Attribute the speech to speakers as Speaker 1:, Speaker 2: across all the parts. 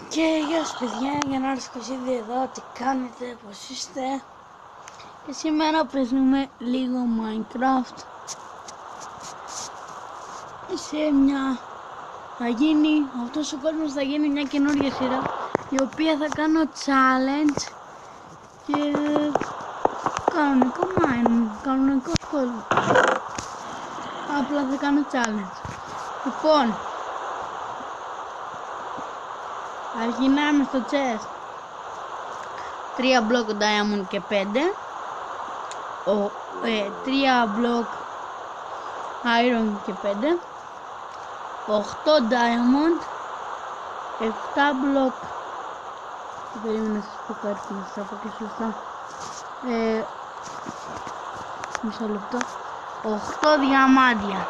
Speaker 1: Και γεια σας παιδιά, για να έρθω ήδη εδώ, τι κάνετε, πως είστε. Και σήμερα παίζουμε λίγο Minecraft. Αυτός ο κόσμος θα γίνει μια καινούργια σειρά, η οποία θα κάνω challenge και κανονικό κόσμο. Απλά θα κάνω challenge. Λοιπόν, αρχινάμε στο chest 3 block diamond και 5, 3 block iron και 5, 8 diamond, 7 block, περίμενα να σας πω κάτι που να σας πω και σωστά, μισό λεπτό, 8 διαμάντια.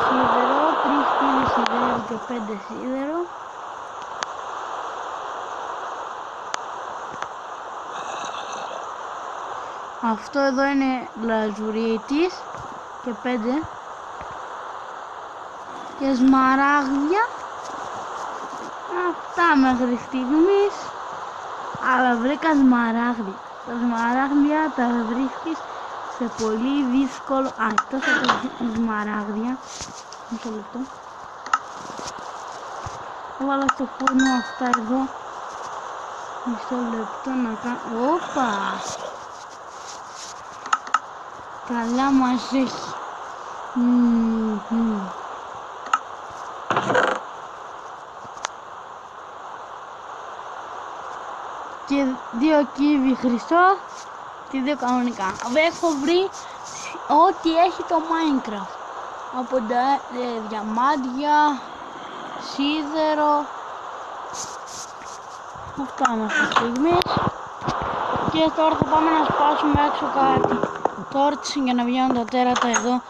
Speaker 1: Σίδερο, 3 πύλες σιδέρου και 5 σίδερο. Αυτό εδώ είναι λαζουρίτης και 5. Και σμαράγδια. Αυτά μέχρι στιγμής. Αλλά βρήκα σμαράγδια. Τα σμαράγδια τα βρίσκεις σε πολύ δύσκολο. Εκτός από τα σμαράγδια. Μισό λεπτό. Έβαλα στο φούρνο αυτά εδώ. Μισό λεπτό να κάνω. Όπα! Καλά μας έχει. Και 2 κύβι χρυσό και 2 κανονικά. Έχω βρει ό,τι έχει το Minecraft. Από διαμάντια, σίδερο. Αυτά μέχρι στιγμής. Και τώρα θα πάμε να σπάσουμε έξω κάτι torch για να βγαίνουν τα τέρατα εδώ,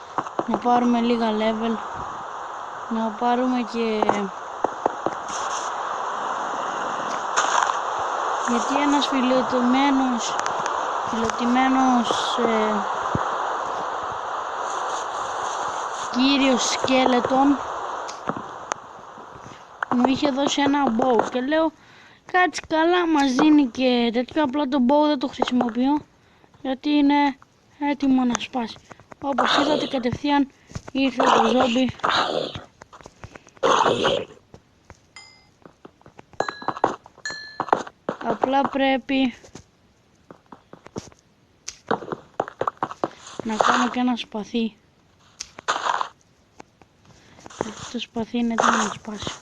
Speaker 1: να πάρουμε λίγα level, να πάρουμε και γιατί ένας φιλοτιμένος κύριος σκέλετον μου είχε δώσει ένα bow και λέω κάτσε καλά, μας δίνει και τέτοιο, απλά το bow δεν το χρησιμοποιώ γιατί είναι έτοιμο να σπάσει. Όπως είδατε κατευθείαν ήρθε το ζόμπι. Απλά πρέπει να κάνω και ένα σπαθί. Το σπαθί είναι έτοιμο να σπάσει.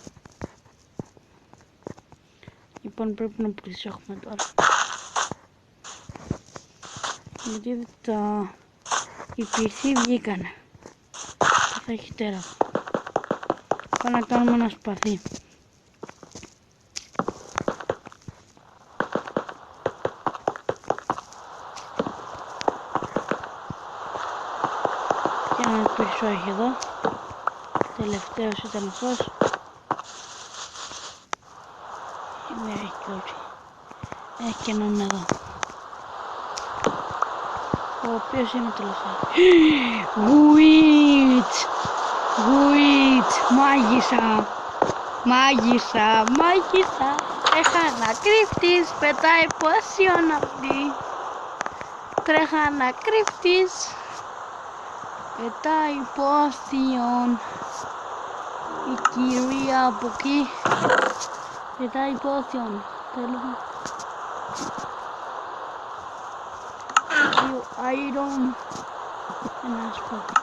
Speaker 1: Λοιπόν, πρέπει να προσέχουμε τώρα. Γιατί οι PC βγήκανε. Θα έχει τέρα. Πάμε να κάνουμε ένα σπαθί. Και ένα πίσω έχει εδώ. Τελευταίος ήταν αυτός. Ναι, έχει και όχι. Έχει και έναν εδώ. Ο οποίος είναι τελευταίος. Γουίτ, μάγισσα. Τρέχα να κρύφτεις, πετάει πόσιον αυτή. Τρέχα να κρύφτεις, πετάει πόσιον. Η κυρία από εκεί πετάει πόσιον. Iron, ένα σπαθί.